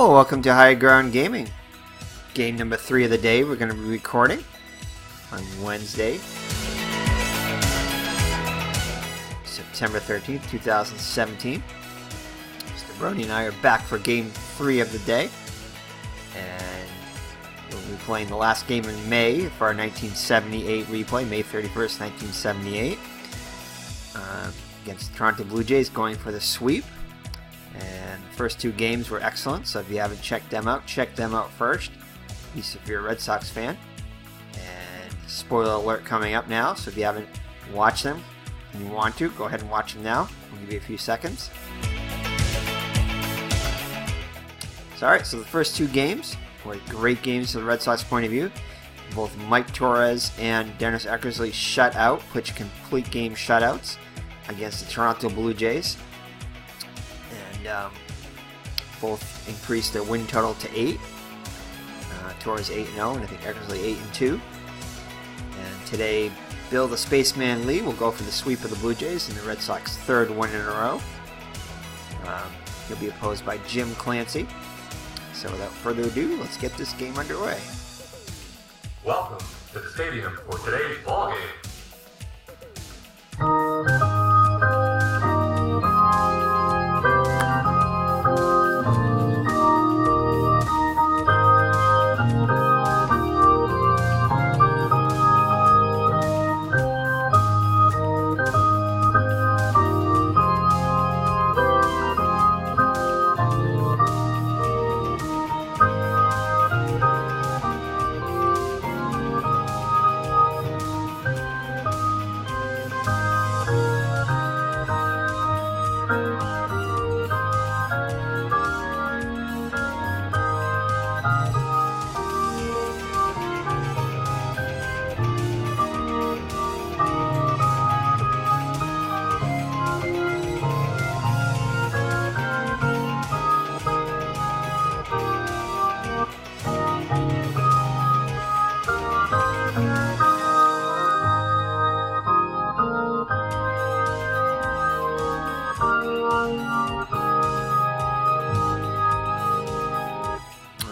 Hello, welcome to High Ground Gaming. Game number 3 of the day we're going to be recording on Wednesday, September 13th, 2017. Mr. Brody and I are back for game 3 of the day. And we'll be playing the last game in May for our 1978 replay, May 31st, 1978. Against the Toronto Blue Jays, going for the sweep. And the first 2 games were excellent, so if you haven't checked them out, check them out first, at least if you're a Red Sox fan. And spoiler alert coming up now, so if you haven't watched them and you want to, go ahead and watch them now. I'll give you a few seconds. So, alright, so the first 2 games were great games from the Red Sox point of view. Both Mike Torres and Dennis Eckersley shut out, pitched complete game shutouts against the Toronto Blue Jays. And both increased their win total to 8. Torres 8-0, and I think Eckersley 8-2. And today, Bill the Spaceman Lee will go for the sweep of the Blue Jays in the Red Sox 3rd win in a row. He'll be opposed by Jim Clancy. So without further ado, let's get this game underway. Welcome to the stadium for today's ball game.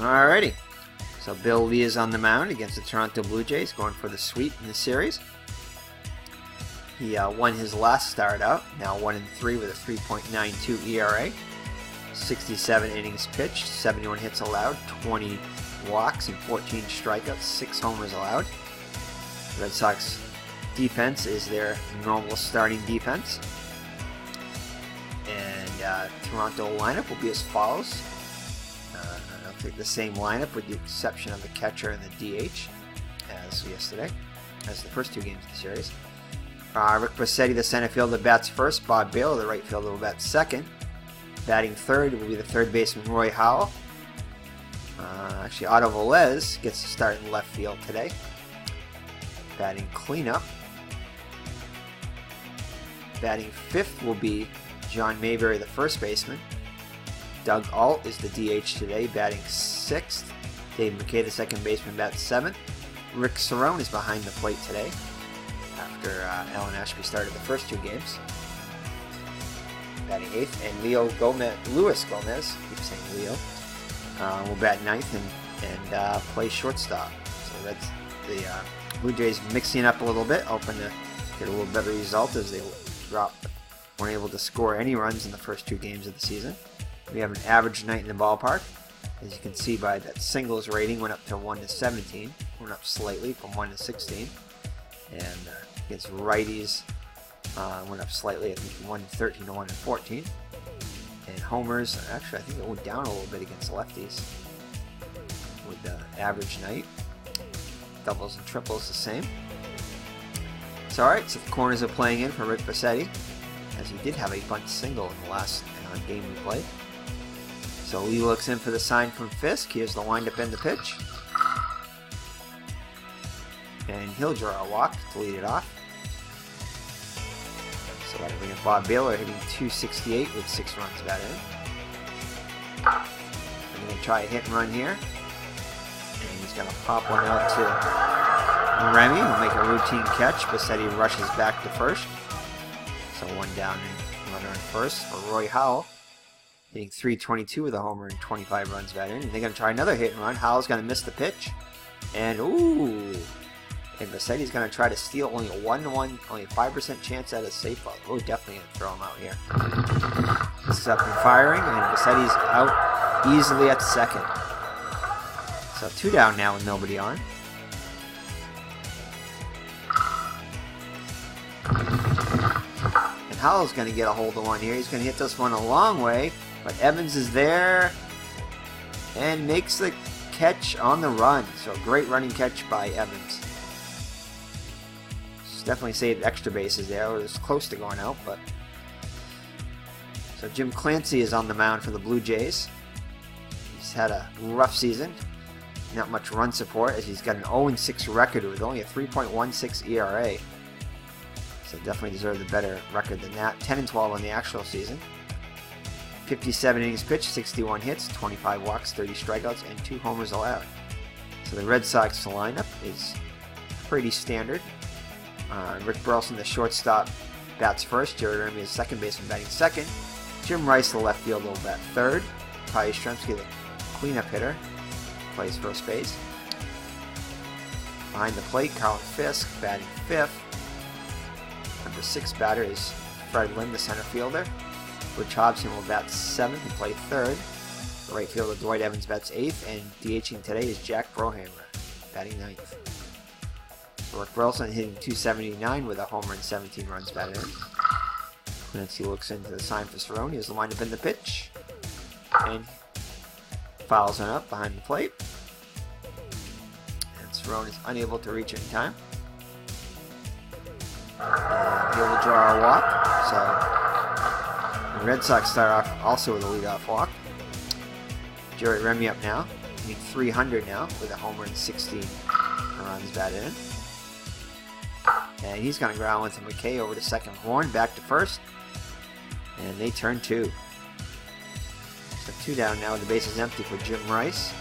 Alrighty, so Bill Lee is on the mound against the Toronto Blue Jays, going for the sweep in the series. He won his last start out, now 1-3 with a 3.92 ERA, 67 innings pitched, 71 hits allowed, 20 walks and 14 strikeouts, 6 homers allowed. The Red Sox defense is their normal starting defense. And Toronto lineup will be as follows. The same lineup with the exception of the catcher and the DH as yesterday, as the first 2 games of the series. Rick Braccetti, the center fielder, bats first. Bob Baylor, the right fielder, will bat second. Batting third will be the third baseman Roy Howell. Actually, Otto Velez gets to start in left field today. Batting cleanup. Batting fifth will be John Mayberry, the first baseman. Doug Alt is the DH today, batting 6th. Dave McKay, the second baseman, bats 7th. Rick Cerrone is behind the plate today after Alan Ashby started the first 2 games, batting 8th. And Luis Gomez, I keep saying Leo, will bat 9th and play shortstop. So that's the Blue Jays mixing up a little bit, hoping to get a little better result as they weren't able to score any runs in the first 2 games of the season. We have an average night in the ballpark. As you can see by that singles rating went up to 1-17. Went up slightly from 1-16. And against righties went up slightly, I think 1-13 to 1-14. And homers, actually I think it went down a little bit against lefties with the average night. Doubles and triples the same. So alright, so the corners are playing in for Rick Braccetti, as he did have a bunt single in the last game we played. So Lee looks in for the sign from Fisk. Here's the windup and the pitch. And he'll draw a walk to lead it off. So that'll bring in Bob Baylor, hitting .268 with 6 runs batted in. I'm going to try a hit and run here. And he's going to pop one out to Remy, who'll make a routine catch. Braccetti rushes back to first. So 1 down and runner in first for Roy Howell. hitting .322 with a homer and 25 runs batted in. And they're going to try another hit and run. Howell's going to miss the pitch. And ooh! And Vassetti's going to try to steal. Only a 1-1, only a 5% chance at a safe ball. Oh, definitely going to throw him out here. This is up and firing, and Vassetti's out easily at second. So 2 down now with nobody on. And Howell's going to get a hold of one here. He's going to hit this one a long way, but Evans is there and makes the catch on the run. So great running catch by Evans. Definitely saved extra bases there. It was close to going out, but so Jim Clancy is on the mound for the Blue Jays. He's had a rough season. Not much run support as he's got an 0-6 record with only a 3.16 ERA. So definitely deserved a better record than that. 10-12 on the actual season. 57 innings pitched, 61 hits, 25 walks, 30 strikeouts, and 2 homers allowed. So the Red Sox lineup is pretty standard. Rick Burleson, the shortstop, bats first. Jerry Remy is second baseman, batting second. Jim Rice, the left fielder, will bat third. Ty Yastrzemski, the cleanup hitter, plays first base. Behind the plate, Carlin Fisk batting fifth. Number 6 batter is Fred Lynn, the center fielder. Butch Hobson will bat seventh and play third. The right fielder, Dwight Evans, bats eighth. And DHing today is Jack Brohammer, batting ninth. Rick Burleson hitting .279 with a homer and 17 runs batted in. Clancy looks into the sign for Cerrone. He has the windup in the pitch. And fouls one up behind the plate. And Cerrone is unable to reach it in time. And he will draw a walk. So the Red Sox start off also with a leadoff walk. Jerry Remy up now. Hitting .300 now with a homer and 16 runs batted in. And he's going to ground with McKay over to second horn, back to first. And they turn 2. So 2 down now with the bases empty for Jim Rice.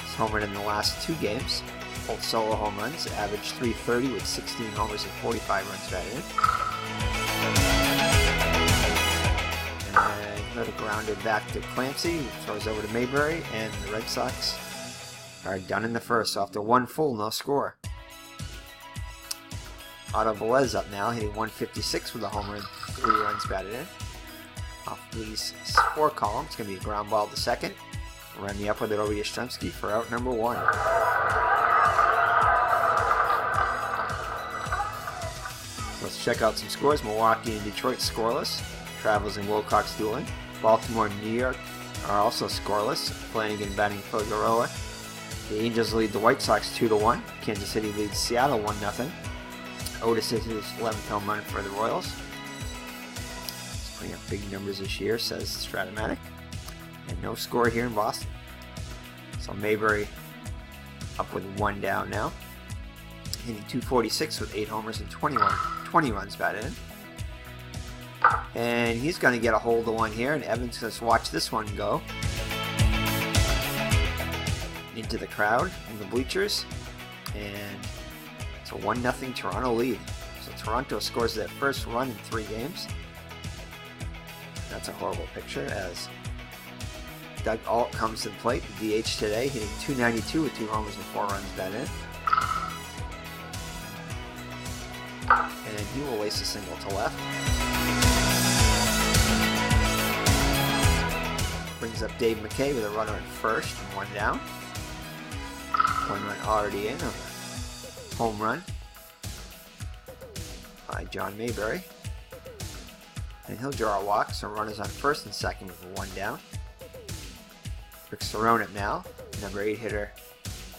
He's homered in the last 2 games. Both solo home runs, averaged .330 with 16 homers and 45 runs batted in. And another grounded back to Clancy, who throws over to Mayberry, and the Red Sox are done in the first. So after 1 full, no score. Otto Velez up now, hitting .156 with a homer and 3 runs batted in. Off Lee's 4 column, it's going to be a ground ball to second. Remy up with it over Yastrzemski for out number 1. So let's check out some scores. Milwaukee and Detroit scoreless. Travels and Wilcox dueling. Baltimore and New York are also scoreless. Flanagan batting Figueroa. The Angels lead the White Sox 2-1. Kansas City leads Seattle 1-0. Otis hit his 11th home run for the Royals. He's putting up big numbers this year, says Strat-o-matic. And no score here in Boston. So Mayberry up with 1 down now. Hitting .246 with 8 homers and 20 runs batted in. And he's going to get a hold of one here, and Evans just watch this one go into the crowd in the bleachers. And it's a 1-0 Toronto lead. So Toronto scores that first run in 3 games. That's a horrible picture as Doug Alt comes to the plate, DH today, hitting .292 with 2 homers and 4 runs batted in. And he will lace a single to left. Brings up Dave McKay with a runner at first and 1 down. 1 run already in on the home run by John Mayberry. And he'll draw a walk, so runners on first and second with 1 down. Rick Cerrone up now, number 8 hitter,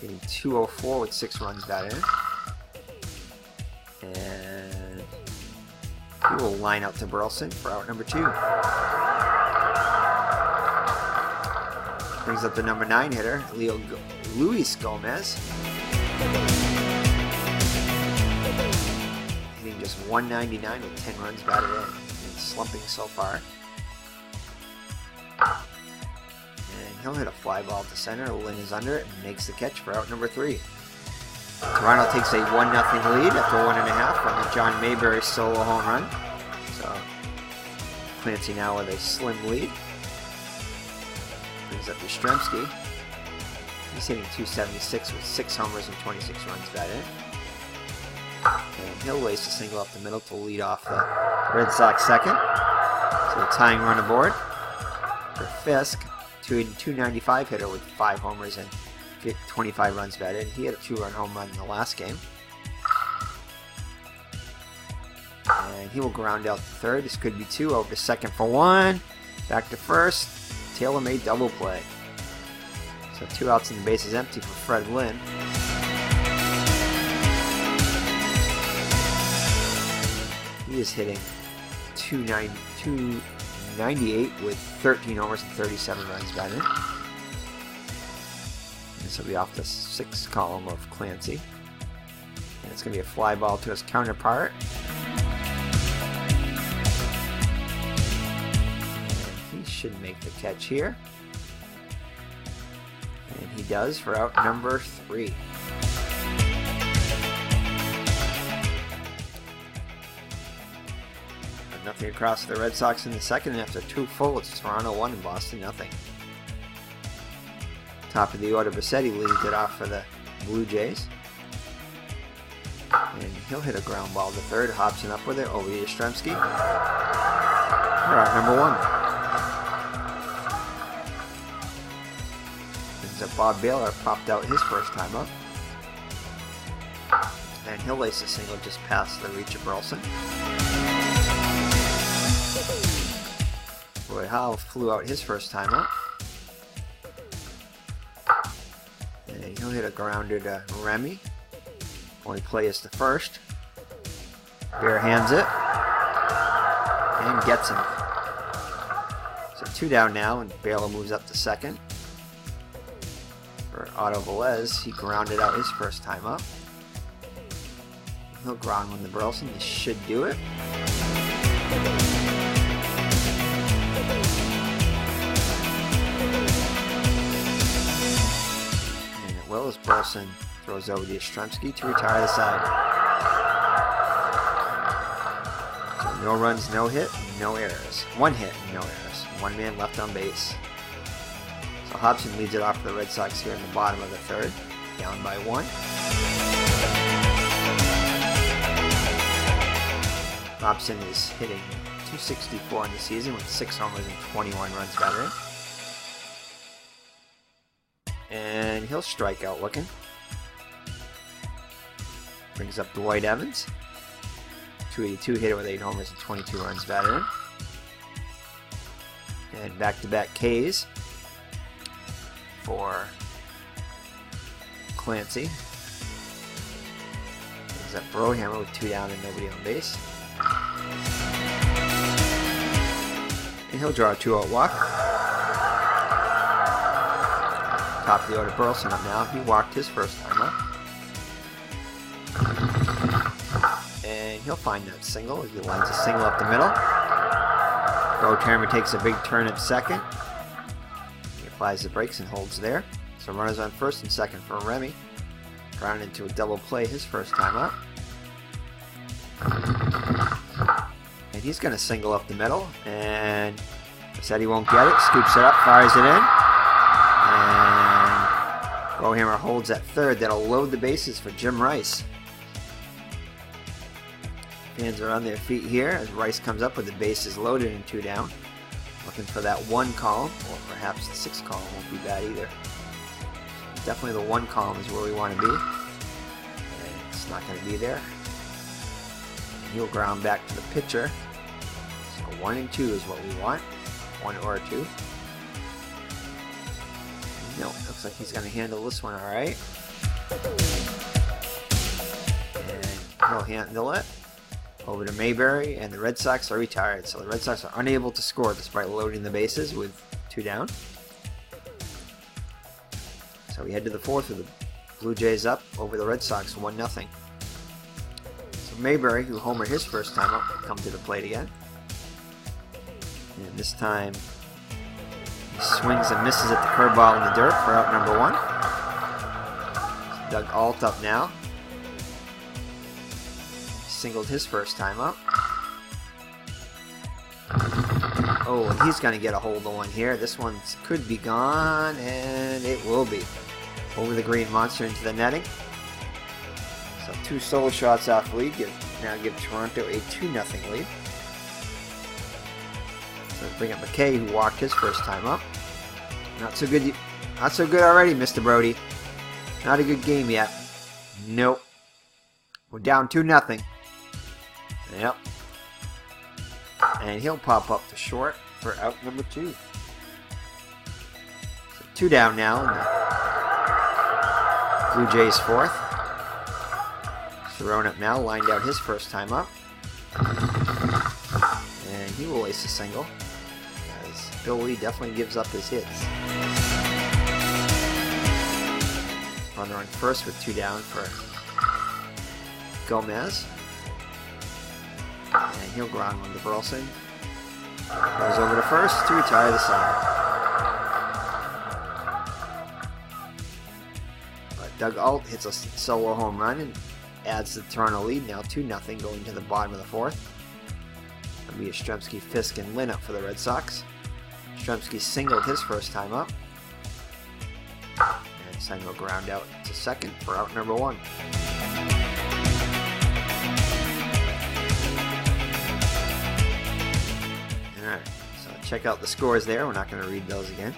hitting .204 with 6 runs batted in. And he will line out to Burleson for out number 2. Brings up the number 9 hitter, Luis Gomez. Hitting just .199 with 10 runs batted in. He's slumping so far. And he'll hit a fly ball to center. Lynn is under it and makes the catch for out number 3. Toronto takes a 1-0 lead after 1.5 on the John Mayberry solo home run. So Clancy now with a slim lead. Brings up Yastrzemski. He's hitting .276 with 6 homers and 26 runs batted in. And he'll lace a single up the middle to lead off the Red Sox second. So the tying run aboard for Fisk, 295 hitter with 5 homers and 25 runs batted. He had a 2-run home run in the last game. And he will ground out to third. This could be 2. Over to second for 1. Back to first. Taylor-made double play. So 2 outs and the base is empty for Fred Lynn. He is hitting .298 with 13 homers and 37 runs batted in. This will be off the 6th column of Clancy. And it's going to be a fly ball to his counterpart. And he should make the catch here. And he does for out number 3. Nothing across the Red Sox in the second, and after 2 full, it's Toronto 1 and Boston nothing. Top of the order, Bassetti leads it off for the Blue Jays. And he'll hit a ground ball to third. Hobson up with it over to Yastrzemski. We're out number 1. Brings up Bob Baylor, popped out his first time up. And he'll lace a single just past the reach of Burleson. Roy Howell flew out his first time up. And he'll hit a grounder to Remy. Only play is the first. Bare hands it. And gets him. So 2 down now, and Baylor moves up to second. For Otto Velez, he grounded out his first time up. He'll ground one to Burleson. This should do it. As Burleson throws over to Yastrzemski to retire the side. So no runs, no hit, no errors. 1 hit, no errors. 1 man left on base. So Hobson leads it off for the Red Sox here in the bottom of the 3rd. Down by 1. Hobson is hitting .264 in the season with 6 homers and 21 runs batted in. And he'll strike out looking. Brings up Dwight Evans. .282 hitter with 8 homers and 22 runs batted in. And back-to-back Ks for Clancy. Brings up Brohammer with 2 down and nobody on base. And he'll draw a 2-out walk. Top of the order, Burleson up now. He walked his first time up. And he'll find that single. He lines a single up the middle. Termer takes a big turn at second. He applies the brakes and holds there. So runners on first and second for Remy. Ground into a double play his first time up. And he's going to single up the middle. And said he won't get it. Scoops it up, fires it in. Brohammer holds at third. That'll load the bases for Jim Rice. Fans are on their feet here as Rice comes up with the bases loaded and 2 down. Looking for that 1 column, or perhaps the 6th column won't be bad either. Definitely the 1 column is where we want to be. And it's not going to be there. And he'll ground back to the pitcher. So 1 and 2 is what we want. 1 or 2. No, looks like he's going to handle this one all right. And he'll handle it. Over to Mayberry, and the Red Sox are retired. So the Red Sox are unable to score despite loading the bases with 2 down. So we head to the 4th with the Blue Jays up over the Red Sox 1-0. So Mayberry, who homered his first time up, will come to the plate again. And this time he swings and misses at the curveball in the dirt for out number 1. So Doug Alt up now. Singled his first time up. Oh, and he's going to get a hold of one here. This one could be gone, and it will be. Over the green monster into the netting. So 2 solo shots off the lead. Now give Toronto a 2-0 lead. So bring up McKay, who walked his first time up. Not so good. Not so good already, Mr. Brody. Not a good game yet. Nope. We're down 2-0. Yep. And he'll pop up to short for out number 2. So 2 down now in the Blue Jays 4th. Cerrone up now, lined out his first time up. And he will ace a single, as Bill Lee definitely gives up his hits. Runner on first with 2 down for Gomez. And he'll ground one to Burleson. Goes over to first to retire the side. But Doug Alt hits a solo home run and adds the Toronto lead, now 2-0 going to the bottom of the 4th. It'll be Yastrzemski, Fisk, and Lynn up for the Red Sox. Yastrzemski singled his first time up. And Sen will ground out to second for out number 1. Alright, so check out the scores there. We're not going to read those again.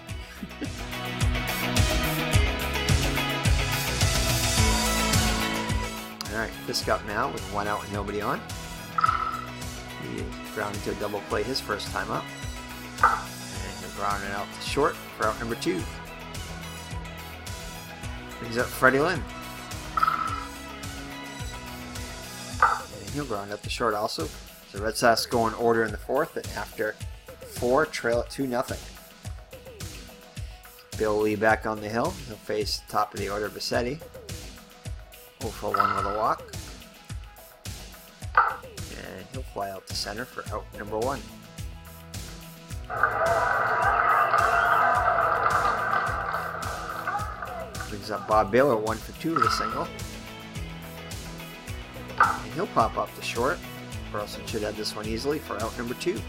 Alright, Fisk up now with 1 out and nobody on. He is grounded to a double play his first time up. And he'll ground it out to short for out number 2. Brings up Freddie Lynn. And he'll ground up to short also. The Red Sox go in order in the 4th, and after 4, trail at 2-0. Bill Lee back on the hill. He'll face the top of the order, Bassetti. 0 for 1 with a walk. And he'll fly out to center for out number 1. Brings up Bob Baylor, 1 for 2 with a single. And he'll pop up to short. Burleson should have this one easily for out number 2.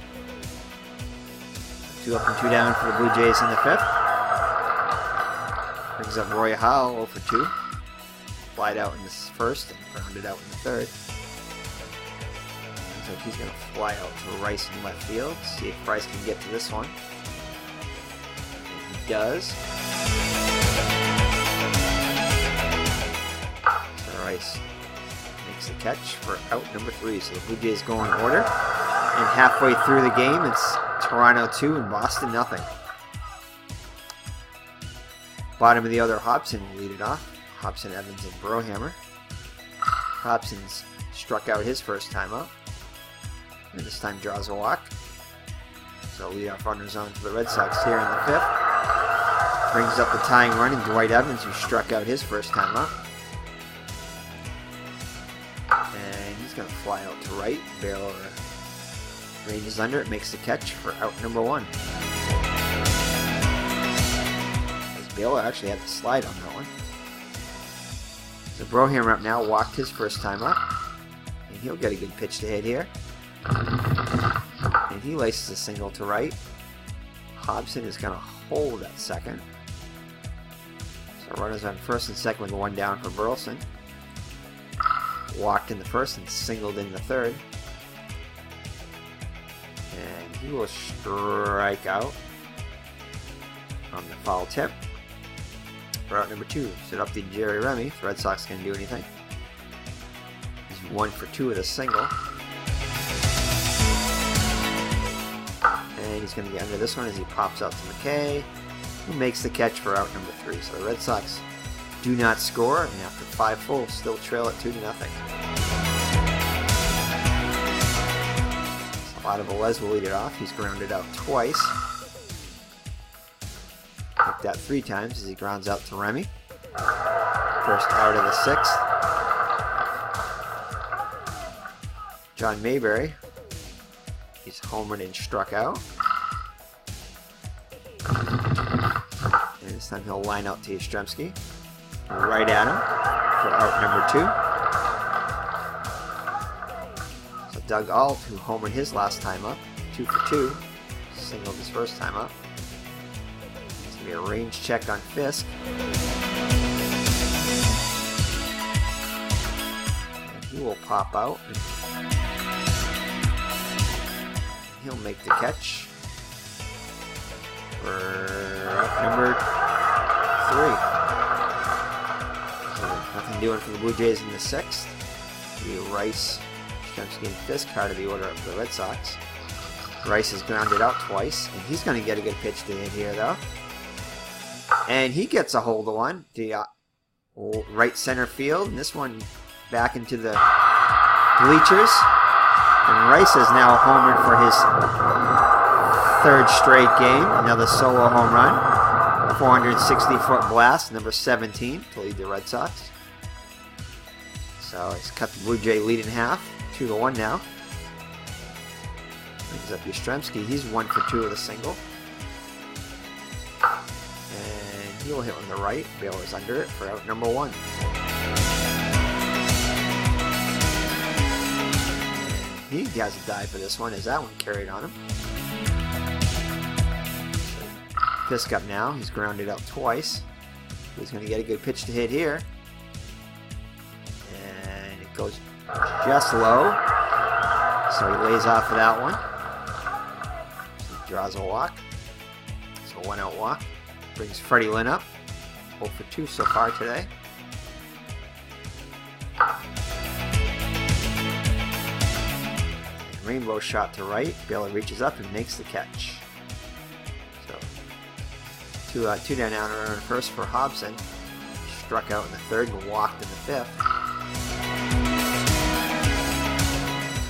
2 up and 2 down for the Blue Jays in the 5th. Brings up Roy Howell, 0 for 2. Flied out in the 1st and grounded out in the 3rd. Looks like he's going to fly out to Rice in left field. See if Rice can get to this one. And he does. So Rice makes the catch for out number 3. So the Blue Jays go in order. And halfway through the game, it's Toronto 2 and Boston nothing. Bottom of the other, Hobson will lead it off. Hobson, Evans, and Brohammer. Hobson's struck out his first time up. And this time draws a walk. So leadoff runners on for the Red Sox here in the 5th. Brings up the tying run in Dwight Evans, who struck out his first time up. And he's going to fly out to right. Baylor ranges under it, makes the catch for out number 1. As Baylor actually had to slide on that one. So Brohammer up now, walked his first time up. And he'll get a good pitch to hit here. And he laces a single to right. Hobson is going to hold at second. So runners on first and second with 1 down for Burleson. Walked in the 1st and singled in the 3rd. And he will strike out on the foul tip for out number 2. Set up to Jerry Remy if the Red Sox can do anything. He's 1 for 2 with a single. And he's going to get under this one as he pops out to McKay, who makes the catch for out number 3. So the Red Sox do not score, and after 5 full, still trail at 2-0. Salvador Velez will lead it off. He's grounded out twice. Picked out 3 times as he grounds out to Remy. First out of the 6th. John Mayberry. He's homered and struck out. And this time he'll line out to Yastrzemski. Right at him for out number 2. So Doug Alt, who homered his last time up, 2 for 2. Singled his first time up. It's going to be a range check on Fisk. And he will pop out. He'll make the catch for number 3. So nothing doing for the Blue Jays in the 6th. It'll be Rice, Strzemski, and Fisk out of the order of the Red Sox. Rice is grounded out twice, and he's going to get a good pitch to hit here, though. And he gets a hold of one to right center field, and this one back into the bleachers. And Rice is now homered for his 3rd straight game. Another solo home run. 460-foot blast, number 17, to lead the Red Sox. So it's cut the Blue Jay lead in half. 2-1 now. Brings up Yastrzemski. He's 1 for 2 with a single. And he'll hit on the right. Baylor's under it for out number 1. He has a dive for this one as that one carried on him. Fisk up now. He's grounded out twice. He's going to get a good pitch to hit here. And it goes just low. So he lays off of that one. He draws a walk. So 1-out walk. Brings Freddie Lynn up. 0 for 2 so far today. Rainbow shot to right. Baylor reaches up and makes the catch. So, two down now and runner first for Hobson. Struck out in the 3rd and walked in the 5th.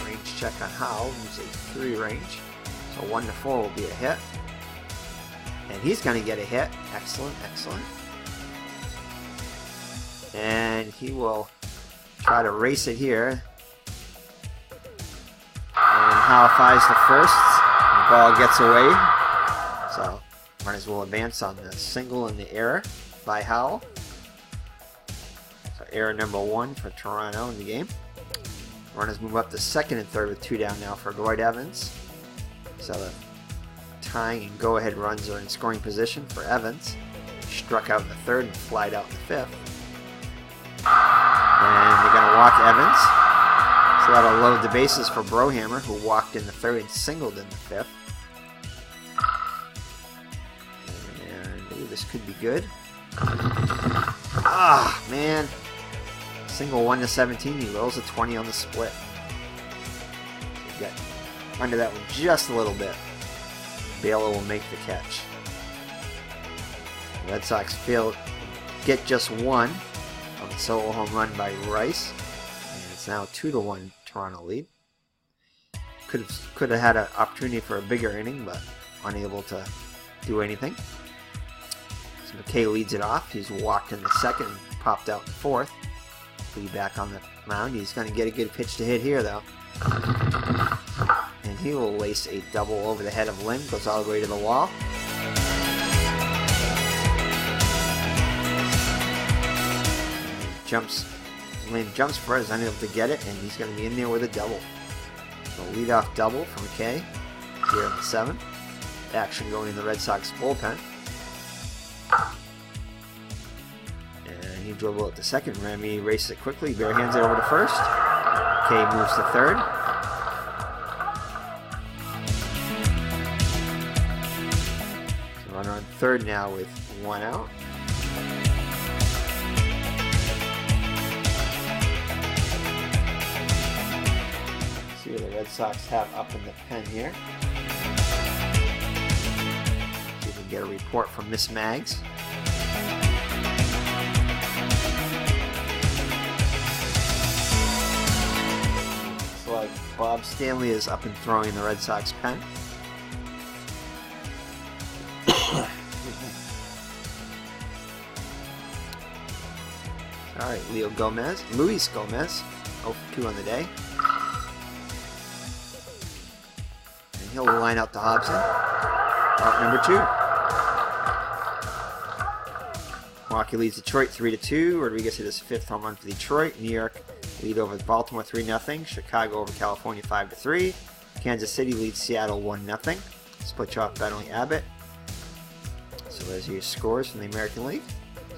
Range check on Howell. Use a 3 range. So 1-4 will be a hit. And he's going to get a hit. Excellent, excellent. And he will try to race it here. Howell flies to first. The ball gets away. So runners will advance on the single and the error by Howell. So error number 1 for Toronto in the game. Runners move up to 2nd and 3rd with 2 down now for Lloyd Evans. So the tying and go-ahead runs are in scoring position for Evans. Struck out in the 3rd and flied out in the 5th. And they're going to walk Evans. So that'll load the bases for Brohammer, who walked in the 3rd and singled in the 5th. And ooh, this could be good. Ah, man. Single 1-17. He rolls a 20 on the split. So get under that one just a little bit. Baylor will make the catch. The Red Sox get just 1 on the solo home run by Rice. And it's now 2-1 Toronto lead. Could have had an opportunity for a bigger inning, but unable to do anything. So McKay leads it off. He's walked in the 2nd and popped out in the 4th. He'll be back on the mound. He's going to get a good pitch to hit here, though. And he will lace a double over the head of Lynn. Goes all the way to the wall. Lynn jumps for it, is unable to get it, and he's going to be in there with a double. So leadoff double from McKay here in the 7th. Action going in the Red Sox bullpen. And he dribbled it to 2nd. Remy races it quickly, barehands it over to 1st. McKay moves to 3rd. So runner on 3rd now with 1 out. See what the Red Sox have up in the pen here. See if we can get a report from Miss Maggs. Looks like Bob Stanley is up and throwing in the Red Sox pen. All right, Luis Gomez, 0 for 2 on the day. And he'll line out to Hobson. Out number 2. Milwaukee leads Detroit 3-2. Rodriguez hit his 5th home run for Detroit. New York lead over Baltimore 3-0. Chicago over California 5-3. Kansas City leads Seattle 1-0. Split you off Bentley Abbott. So there's your scores from the American League.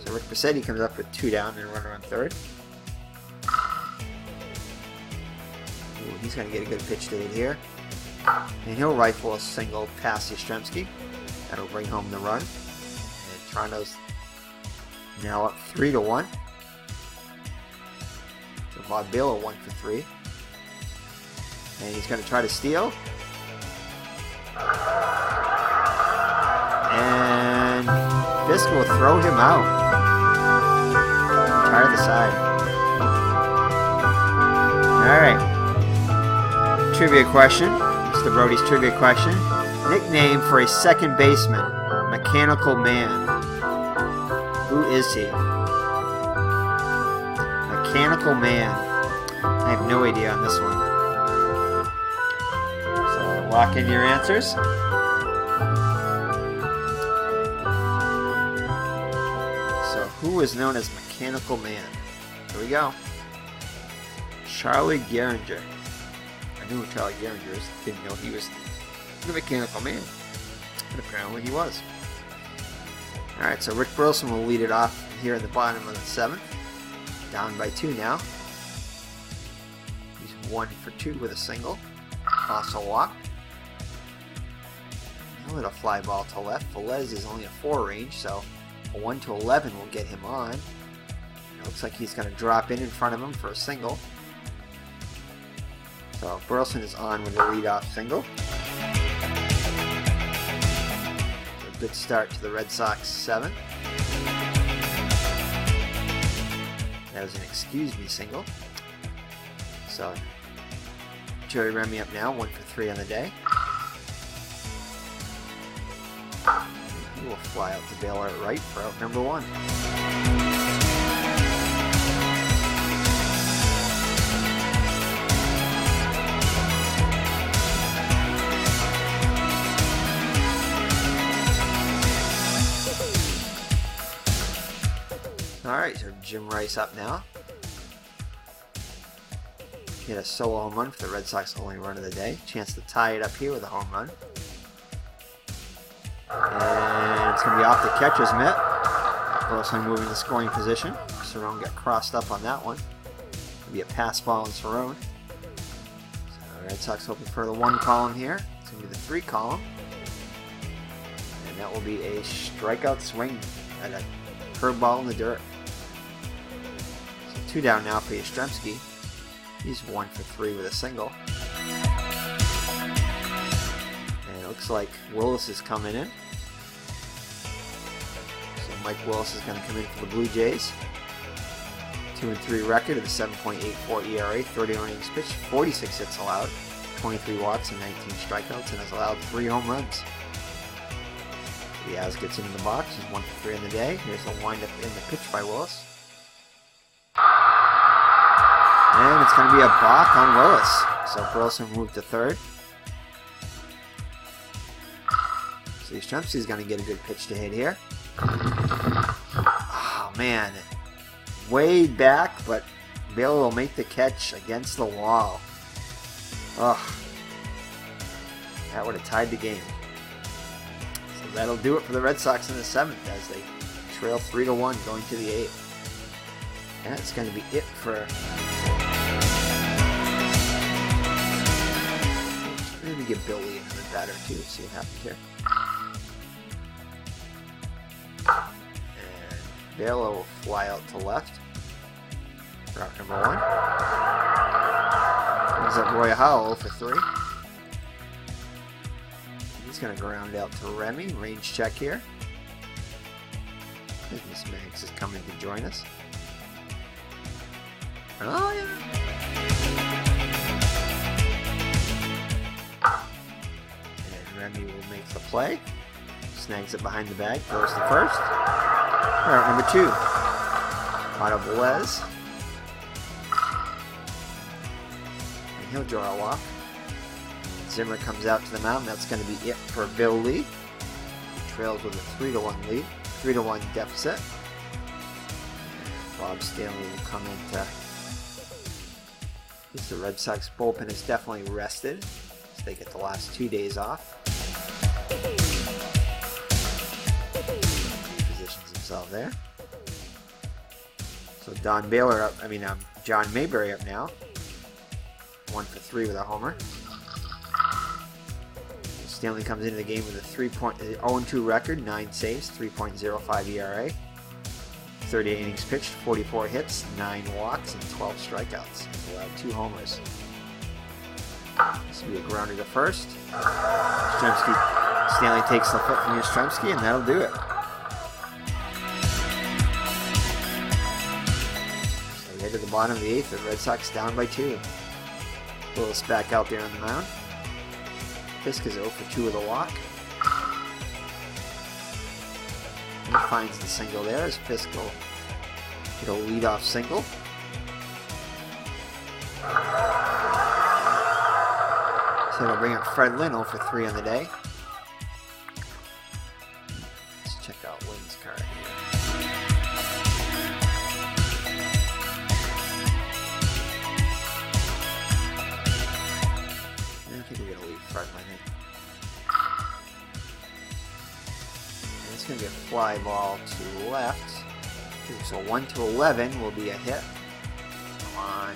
So Rick Bassetti comes up with 2 down and a runner on third. Ooh, he's going to get a good pitch to hit here. And he'll rifle a single past Yastrzemski. That'll bring home the run. And Toronto's now up 3-1. So Bob Baylor 1 for 3. And he's going to try to steal. And Fisk will throw him out. Try to the side. Alright. Trivia question. Mr. Brody's trivia question. Nickname for a second baseman. Mechanical Man. Who is he? Mechanical Man. I have no idea on this one. So lock in your answers. Who is known as Mechanical Man? Here we go. Charlie Gehringer. I knew who Charlie Gehringer is. Didn't know he was the Mechanical Man. But apparently he was. Alright, so Rick Burleson will lead it off here in the bottom of the 7th. Down by 2 now. He's 1 for 2 with a single. Also walk. He'll hit a fly ball to left. Velez is only a 4 range, so a 1 to 11 will get him on. It looks like he's going to drop in front of him for a single. So Burleson is on with a leadoff single. So a good start to the Red Sox 7th. That was an excuse me single. So Jerry Remy up now, 1 for 3 on the day. He will fly out to Baylor at right for out number 1. Alright, so Jim Rice up now. Hit a solo home run for the Red Sox only run of the day. Chance to tie it up here with a home run. And it's going to be off the catcher's mitt. Burleson moving the scoring position. Cerrone got crossed up on that one. It'll be a pass ball in Cerrone. So the Red Sox hoping for the 1 column here. It's going to be the 3 column. And that will be a strikeout swing at a curveball in the dirt. So 2 down now for Yastrzemski. He's 1 for 3 with a single. And it looks like Willis is coming in. So Mike Willis is going to come in for the Blue Jays. 2-3 record of the 7.84 ERA, 31 innings pitched, 46 hits allowed, 23 walks and 19 strikeouts, and has allowed 3 home runs. Diaz gets into the box. He's 1 for 3 in the day. Here's the windup in the pitch by Willis. And it's going to be a balk on Willis. So Burleson moved to 3rd. So Yastrzemski's going to get a good pitch to hit here. Oh, man. Way back, but Baylor will make the catch against the wall. Ugh. That would have tied the game. So that'll do it for the Red Sox in the 7th as they trail 3-1 going to the 8th. And that's going to be it for... Maybe get Billy into the batter too, see what happens here. And Baylor will fly out to left. Route number 1. Brings up Roy Howell for 3. He's going to ground out to Remy. Range check here. Business Mags is coming to join us. Oh, yeah. And Remy will make the play. Snags it behind the bag. Goes to first. Route number 2. Otto Velez. And he'll draw a walk. Zimmer comes out to the mound. That's going to be it for Bill Lee. He trails with a 3-1 lead. 3-1 deficit. And Bob Stanley will come into... The Red Sox bullpen is definitely rested, so they get the last 2 days off. himself there. So John Mayberry up now. 1 for 3 with a homer. Stanley comes into the game with a 0-2 record, 9 saves, 3.05 ERA. 38 innings pitched, 44 hits, 9 walks, and 12 strikeouts. He's allowed 2 homers. This will be a grounder to first. Stanley takes the foot from Yastrzemski, and that'll do it. So we head to the bottom of the 8th. The Red Sox down by 2. Willis back out there on the mound. Fisk is 0 for 2 with a walk. He finds the single there as Fisk will get a leadoff single. So it'll bring up Fred Lynn 0 for 3 on the day. Let's check out Lynn's card here. I think we're going to leave Fred Lynn in. And it's going to be a fly ball to left. So 1 to 11 will be a hit. Come on.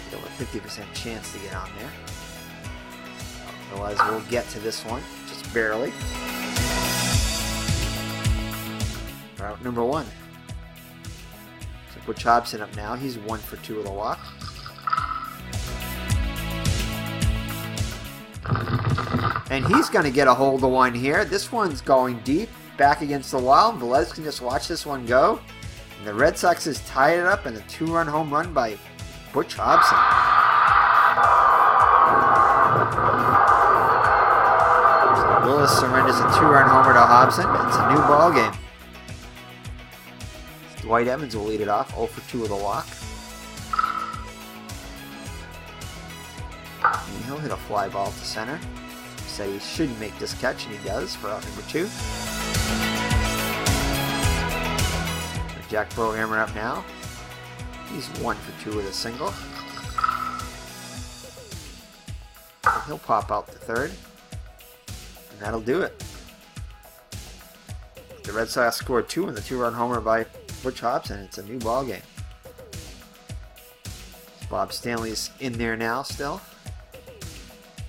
Still a 50% chance to get on there. Otherwise, we'll get to this one, just barely. Route number 1. So Butch Hobson up now. He's 1 for 2 with a walk. And he's going to get a hold of one here. This one's going deep, back against the wall. Velez can just watch this one go. And the Red Sox has tied it up in a 2-run home run by Butch Hobson. So Willis surrenders a 2-run homer to Hobson. It's a new ball game. Dwight Evans will lead it off, 0 for 2 with a walk. And he'll hit a fly ball to center. Said he shouldn't make this catch, and he does for out number 2. So Jack Brohammer up now. He's 1 for 2 with a single. So he'll pop out to third, and that'll do it. The Red Sox scored 2 in the 2-run homer by Butch Hobson. It's a new ball game. Bob Stanley's in there now still.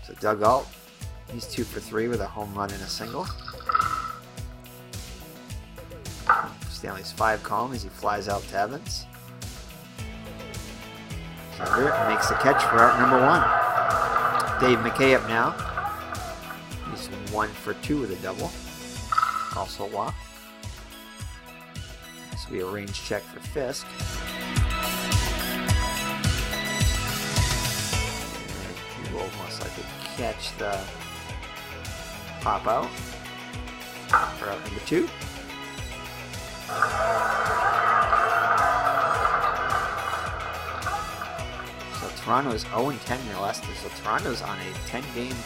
So Doug Alt, he's 2 for 3 with a home run and a single. Stanley's 5 calm as he flies out to Evans. So Rick makes the catch for out number 1. Dave McKay up now. He's 1 for 2 with a double. Also a walk. This will be a range check for Fisk. And he will most likely catch the pop out for out number 2. So Toronto is 0-10 in their last two. So Toronto's on a 10-game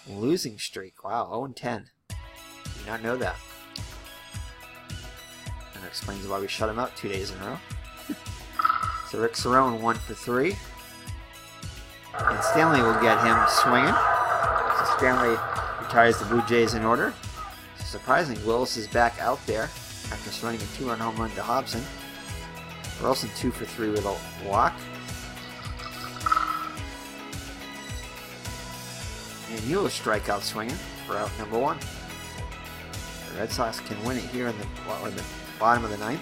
losing streak. Wow, 0-10. Did not know that. And that explains why we shut him out 2 days in a row. So Rick Cerrone 1 for 3. And Stanley will get him swinging. So Stanley retires the Blue Jays in order. So surprisingly, Willis is back out there after swinging a 2-run home run to Hobson. Wilson 2 for 3 with a walk. And he will strike out swinging for out number 1. The Red Sox can win it here in the bottom of the 9th.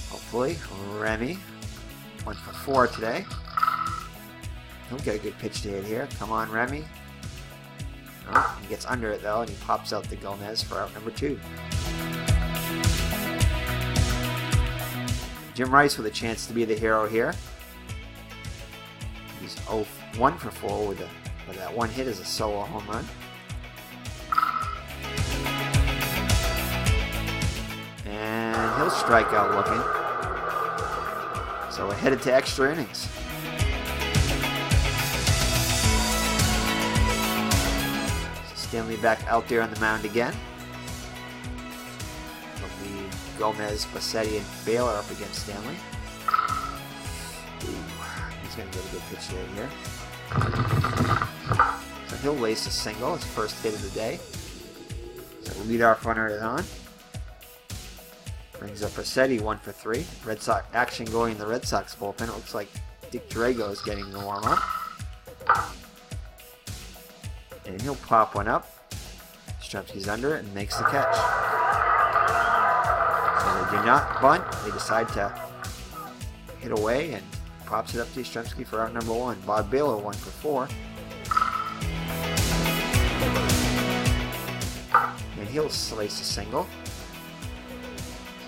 Hopefully, Remy 1 for 4 today. He'll get a good pitch to hit here. Come on, Remy. Oh, he gets under it though, and he pops out to Gomez for out number 2. Jim Rice with a chance to be the hero here. He's 1 for 4 with that one hit as a solo home run. And he'll strike out looking. So we're headed to extra innings. Stanley back out there on the mound again. It'll be Gomez, Bassetti, and Baylor up against Stanley. Ooh, he's going to get a good pitch there here. So he'll lace a single, his first hit of the day. So leadoff runner is on. Brings up Rossetti, 1 for 3. Red Sox action going in the Red Sox bullpen. It looks like Dick Drago is getting the warm up. And he'll pop one up. Yastrzemski's under it and makes the catch. So they do not bunt. They decide to hit away and pops it up to Yastrzemski for out number 1. Bob Baylor, 1 for 4. And he'll slice a single.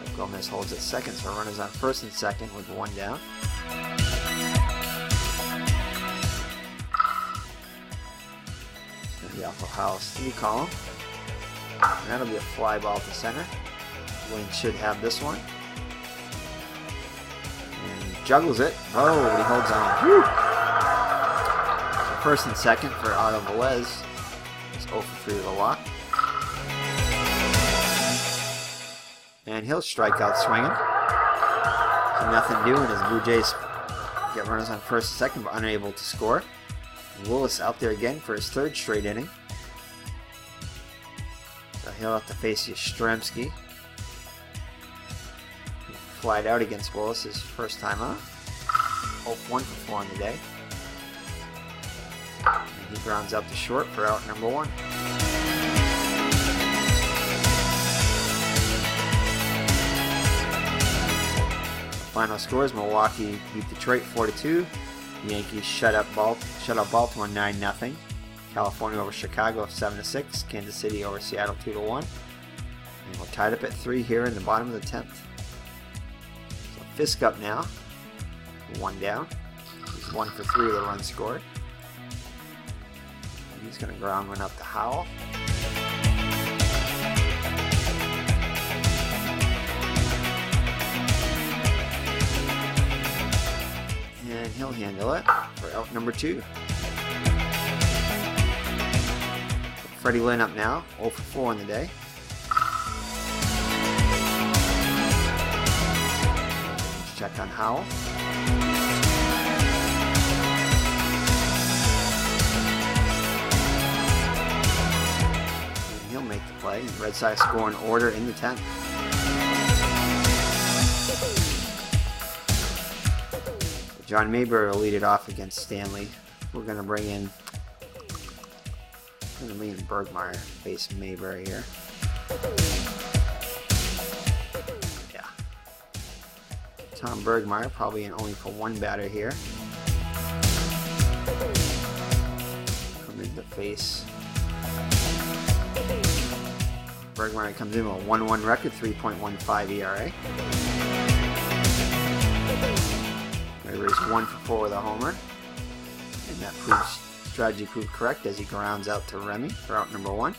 So Gomez holds at second, so runners on first and second with 1 down. It's going to be off of Howell's 3 column. And that'll be a fly ball to center. Wayne should have this one. And juggles it. Oh, but he holds on. Woo! So first and second for Otto Velez. He's 0 for 3 with a walk. And he'll strike out swinging. So nothing doing as Blue Jays get runners on first and second, but unable to score. Willis out there again for his 3rd straight inning. So he'll have to face Yastrzemski. Flied out against Willis his first time out. 1 for 4 on the day. And he grounds out to short for out number 1. Final scores: Milwaukee beat Detroit 4-2. The Yankees shut out Baltimore 9-0. California over Chicago 7-6. Kansas City over Seattle 2-1. And we're tied up at 3 here in the bottom of the 10th. So Fisk up now, 1 down. He's 1 for 3 with a run scored. And he's going to ground one up to Howell. And he'll handle it for out number 2. Freddie Lynn up now, 0 for 4 on the day. Let's check on Howell. And he'll make the play. The Red Sox score in order in the 10th. John Mayberry will lead it off against Stanley. We're going to bring in Bergmeyer, face Mayberry here. Yeah. Tom Bergmeyer probably in only for 1 batter here. Come in to face. Bergmeyer comes in with a 1-1 record, 3.15 ERA. Mayberry's 1 for 4 with a homer. And that strategy proved correct as he grounds out to Remy for out number 1.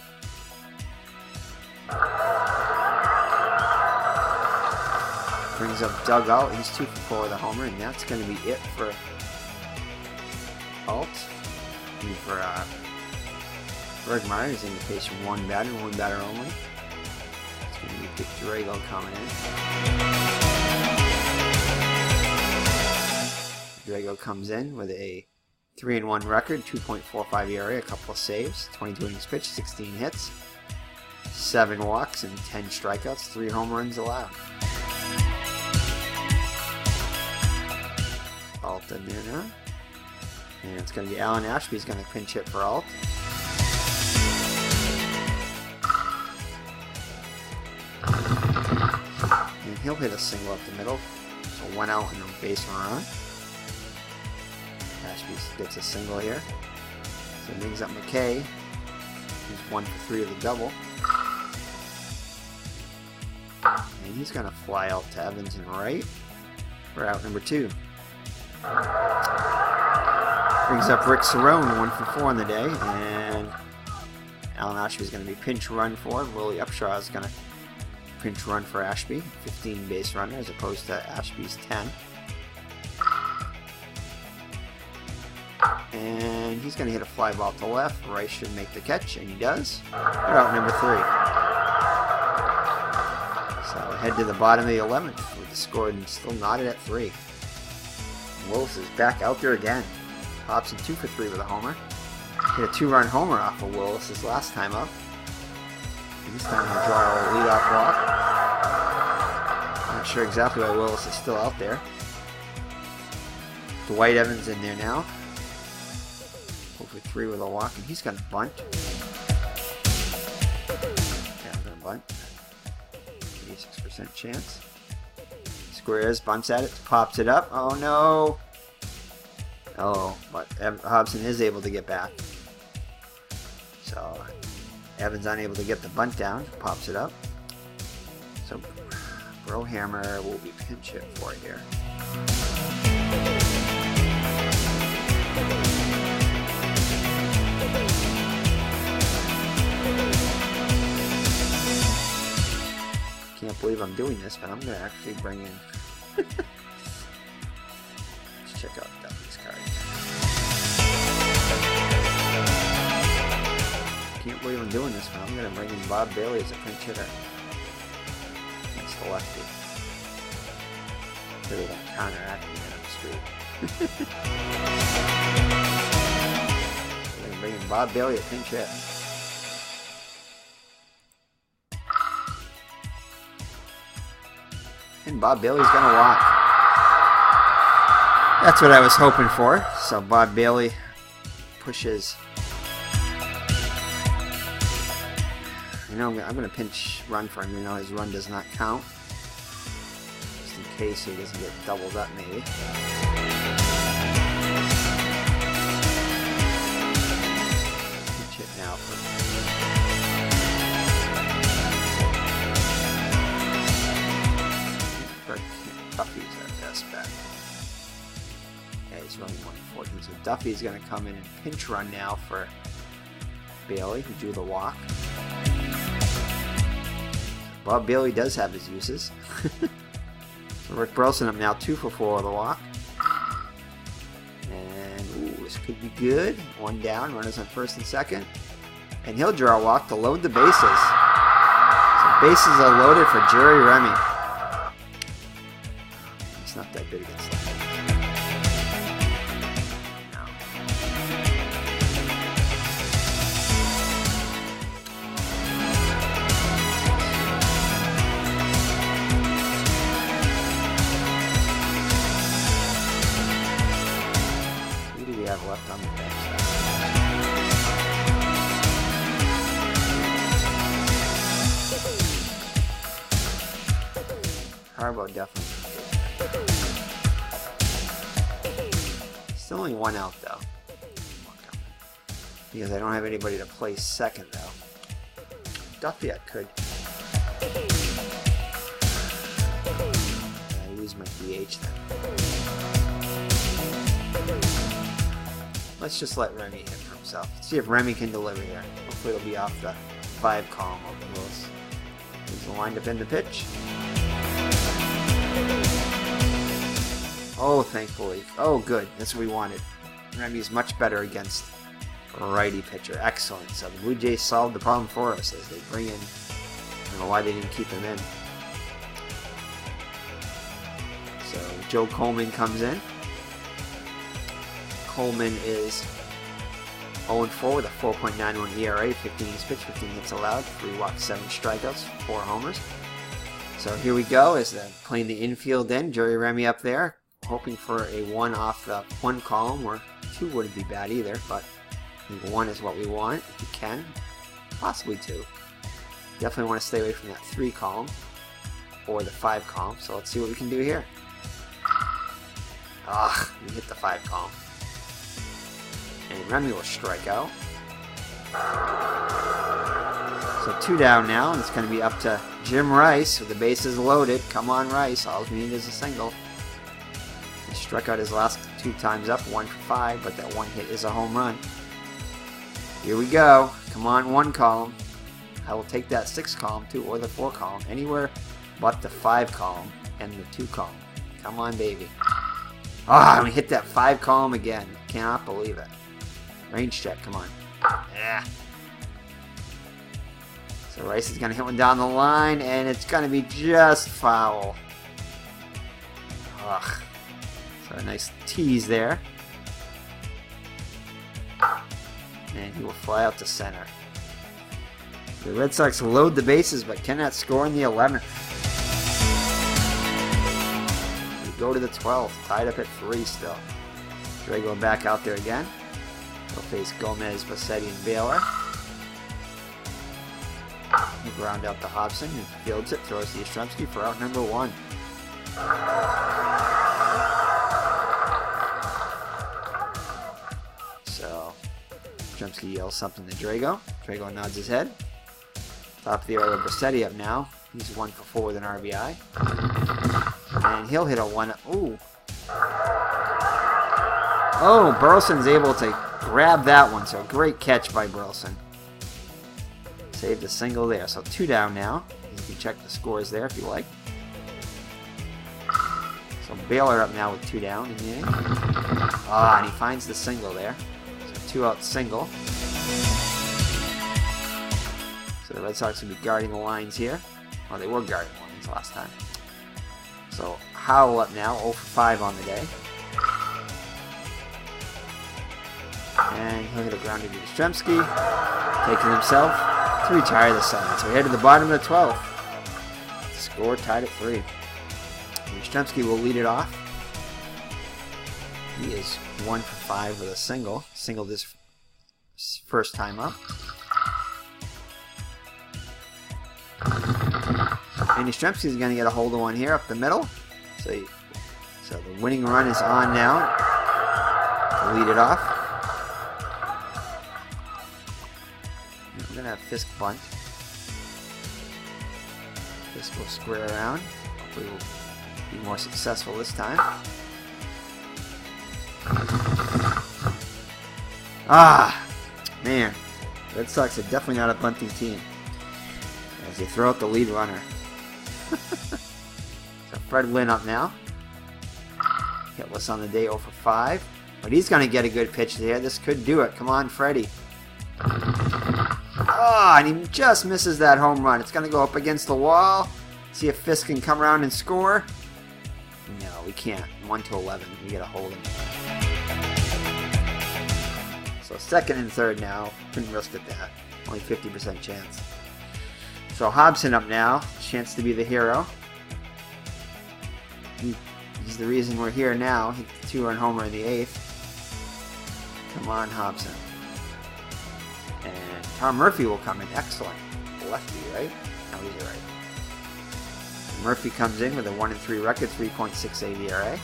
Brings up Doug Alt. He's 2 for 4 with a homer, and that's going to be it for Alt. And for Bergmeyer, he's in the face of 1 batter only. It's going to be Dick Drago coming in. Drago comes in with a 3-1 record, 2.45 ERA, a couple of saves, 22 innings pitched, 16 hits, 7 walks, and 10 strikeouts, 3 home runs allowed. Alt in there now. And it's going to be Alan Ashby's going to pinch hit for Alt. And he'll hit a single up the middle. So 1 out and a base run. Ashby gets a single here. So he brings up McKay. He's 1 for 3 with a double. And he's going to fly out to Evans and right for out number 2. Brings up Rick Cerrone, 1 for 4 on the day. And Alan Ashby is going to be pinch run for him. Willie Upshaw is going to pinch run for Ashby. 15 base runner as opposed to Ashby's 10. And he's going to hit a fly ball to left. Rice should make the catch, and he does. We're out number 3. So head to the bottom of the 11th with the score and still knotted at 3. Willis is back out there again. Pops in 2 for 3 with a homer. Hit a 2-run homer off of Willis his last time up. And this time he'll draw a leadoff walk. Not sure exactly why Willis is still out there. Dwight Evans in there now. Hopefully 3 with a walk, and he's gonna bunt. Yeah, I'm gonna bunt. 86% chance. Squares, bunts at it, pops it up. Oh no! Oh, but Hobson is able to get back. So Evans unable to get the bunt down, pops it up. So Brohammer will be pinch hit for here. Can't believe I'm doing this, but I'm going to actually bring in... Let's check out Duffy's card. Can't believe I'm doing this, but I'm going to bring in Bob Bailey as a pinch hitter. Against the lefty. Really that counteract me and I'm screwed. I'm going to bring in Bob Bailey a pinch hit. And Bob Bailey's gonna walk. That's what I was hoping for. So Bob Bailey pushes. You know, I'm gonna pinch run for him. You know, his run does not count. Just in case he doesn't get doubled up, maybe. Pinch hit now for Duffy's our best bet. Yeah, he's running 114, so Duffy's going to come in and pinch run now for Bailey, who drew the walk. Bob Bailey does have his uses. So Rick Burleson up now 2 for 4 with a walk. And ooh, this could be good. 1 down, runners on first and second. And he'll draw a walk to load the bases. So bases are loaded for Jerry Remy. Not that big against that. No. Who do we have left on the bench? Harbaugh definitely. Still only 1 out though. Because I don't have anybody to play second though. Duffy I could. I use my DH then. Let's just let Remy hit for himself. See if Remy can deliver here. Hopefully it'll be off the 5 column of the Willis. He's lined up in the pitch. Oh, thankfully. Oh, good. That's what we wanted. Remy's much better against a righty pitcher. Excellent. So the Blue Jays solved the problem for us as they bring in... I don't know why they didn't keep him in. So Joe Coleman comes in. Coleman is 0-4 with a 4.91 ERA, 15 innings pitched, 15 hits allowed, 3 walks, 7 strikeouts, 4 homers. So here we go as playing the infield end. Jerry Remy up there. Hoping for a 1 off the 1 column, or 2 wouldn't be bad either, but I think 1 is what we want, if we can. Possibly 2. Definitely want to stay away from that 3 column, or the 5 column, so let's see what we can do here. We hit the 5 column. And Remy will strike out. So 2 down now, and it's going to be up to Jim Rice with the bases loaded. Come on, Rice. All we need is a single. He struck out his last 2 times up, 1 for 5, but that 1 hit is a home run. Here we go. Come on, 1 column. I will take that 6 column too, or the 4 column, anywhere but the 5 column and the 2 column. Come on, baby. We hit that 5 column again. Cannot believe it. Range check, come on. Yeah. So Rice is going to hit one down the line, and it's going to be just foul. So a nice tease there. and he will fly out to center. The Red Sox load the bases but cannot score in the 11th. We go to the 12th, tied up at 3 still. Drago back out there again. He'll face Gomez, Bassetti, and Baylor. He'll ground out to Hobson, who fields it, throws to Yastrzemski for out number 1. So, Yastrzemski yells something to Drago. Drago nods his head. Top of the order, Bassetti up now. He's 1 for 4 with an RBI. And he'll hit a 1. Ooh. Oh, Burleson's able to grab that one. So great catch by Burleson. Saved a single there. So 2 down now. You can check the scores there if you like. So Baylor up now with 2 down in the inning. And he finds the single there. So 2-out single. So the Red Sox will be guarding the lines here. Well, they were guarding the lines last time. So Howell up now, 0 for 5 on the day. And he'll hit a grounder to Yastrzemski. Taking himself to retire the 7th. So we head to the bottom of the 12th. The score tied at 3. Yastrzemski will lead it off. He is 1 for 5 with a single. Singled his first time up. And Yastrzemski is going to get a hold of one here up the middle. So the winning run is on now to lead it off. We're going to have Fisk bunt. Fisk will square around. Hopefully we'll be more successful this time. Man. Red Sox are definitely not a bunting team. As they throw out the lead runner. So Fred Wynn up now. Hitless on the day, 0 for 5. But he's going to get a good pitch there. This could do it. Come on, Freddie. And he just misses that home run. It's going to go up against the wall. See if Fisk can come around and score. No, we can't. 1 to 11. We get a hold of him. So 2nd and 3rd now. Couldn't risk it that. Only 50% chance. So Hobson up now. Chance to be the hero. He's the reason we're here now. Hit the 2-run homer in the 8th. Come on, Hobson. And Tom Murphy will come in. Excellent. Lefty, right? No, he's right. Murphy comes in with a 1-3 record, 3.68 ERA.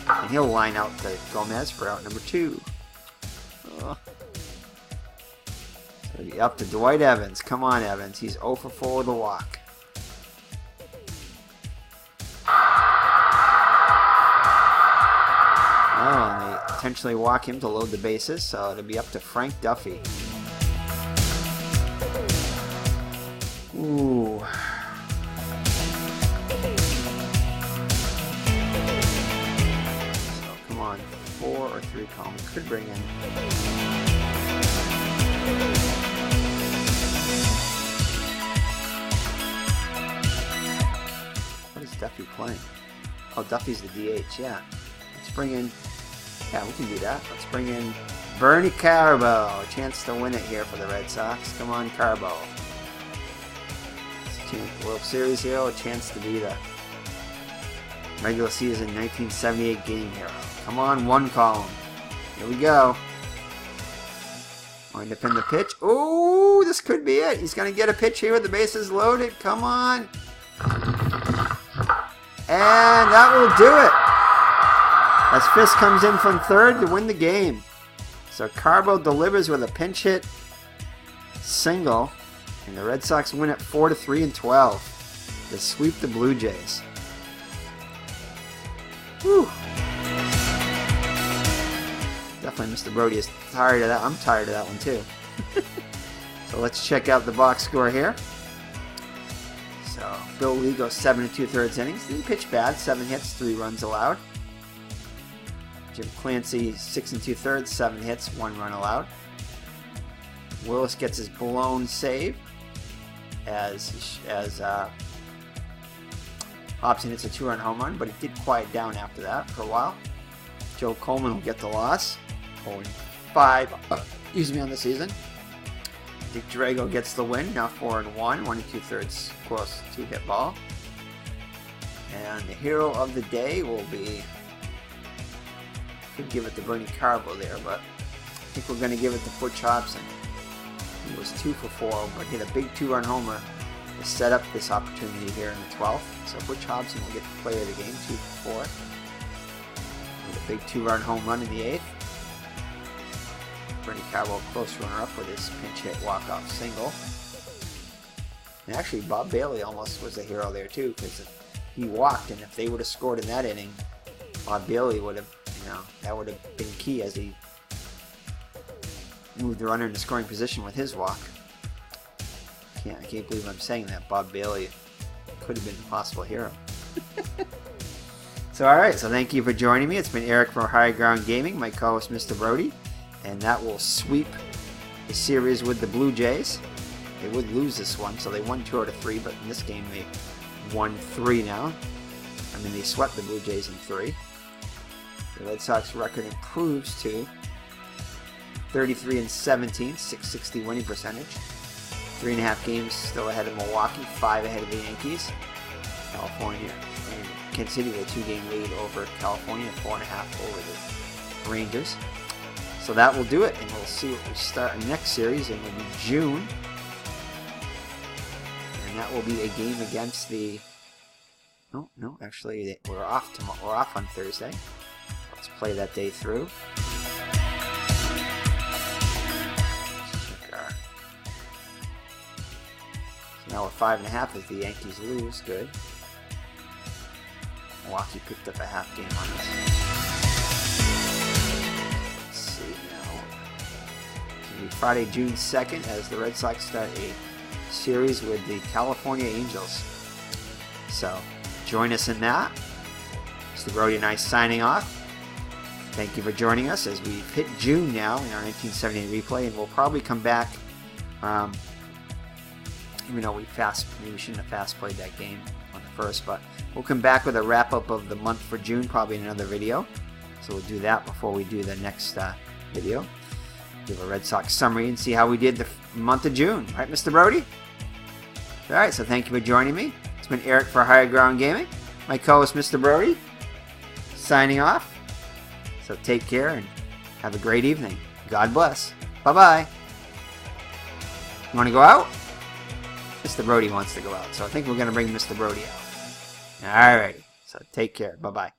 And he'll line out to Gomez for out number 2. So up to Dwight Evans. Come on, Evans. He's 0 for 4 with a walk. And they intentionally walk him to load the bases, so it'll be up to Frank Duffy. Ooh. So come on, 4 or 3 column could bring in. What is Duffy playing? Oh, Duffy's the DH, yeah. Let's bring in, yeah, we can do that. Let's bring in Bernie Carbo. A chance to win it here for the Red Sox. Come on, Carbo. World Series hero, a chance to be the regular season 1978 game hero. Come on, 1 column. Here we go. Going to pin the pitch. Ooh, this could be it. He's going to get a pitch here with the bases loaded. Come on. And that will do it. As Fisk comes in from 3rd to win the game. So Carbo delivers with a pinch hit single. And the Red Sox win at 4-3 and 12 to sweep the Blue Jays. Whew. Definitely Mr. Brody is tired of that. I'm tired of that one too. So let's check out the box score here. So Bill Lee goes 7 2/3 innings. Didn't pitch bad. 7 hits, 3 runs allowed. Jim Clancy 6 2/3, 7 hits, 1 run allowed. Willis gets his blown save as Hobson hits a 2-run home run, but it did quiet down after that for a while. Joe Coleman will get the loss. 0-5, on the season. Dick Drago gets the win, now 4-1, 1 2/3 close to hit ball. And the hero of the day will be, could give it to Bernie Carbo there, but I think we're going to give it to Butch Hobson. He was 2 for 4, but hit a big 2-run homer to set up this opportunity here in the 12th. So Butch Hobson will get the player of the game, 2 for 4. With a big 2-run home run in the 8th. Bernie Carbo close runner-up with his pinch hit walk-off single. And actually, Bob Bailey almost was the hero there too, because he walked, and if they would have scored in that inning, Bob Bailey would have, that would have been key as he moved the runner into scoring position with his walk. I can't believe I'm saying that. Bob Bailey could have been a possible hero. So, alright, so thank you for joining me. It's been Eric from High Ground Gaming, my co-host Mr. Brody. And that will sweep the series with the Blue Jays. They would lose this one, so they won 2 out of 3, but in this game they won 3 now. I mean, they swept the Blue Jays in 3. The Red Sox record improves to 33-17, .660 winning percentage. 3.5 games still ahead of Milwaukee, 5 ahead of the Yankees. California and Kansas City with a 2-game lead over California, 4.5 over the Rangers. So that will do it, and we'll see what we start our next series, and it will be June. And that will be a game against the... No, actually, we're off tomorrow. We're off on Thursday. Let's play that day through. So now we're 5.5 as the Yankees lose. Good. Milwaukee picked up a half game on us. Friday, June 2nd, as the Red Sox start a series with the California Angels. So, join us in that. Mr. Brody and I signing off. Thank you for joining us as we've hit June now in our 1978 replay, and we'll probably come back, even though we shouldn't have fast played that game on the first, but we'll come back with a wrap-up of the month for June, probably in another video. So we'll do that before we do the next video. Give a Red Sox summary and see how we did the month of June. Right, Mr. Brody? Alright, so thank you for joining me. It's been Eric for Higher Ground Gaming. My co-host, Mr. Brody, signing off. So take care and have a great evening. God bless. Bye-bye. You want to go out? Mr. Brody wants to go out, so I think we're going to bring Mr. Brody out. Alrighty, so take care. Bye-bye.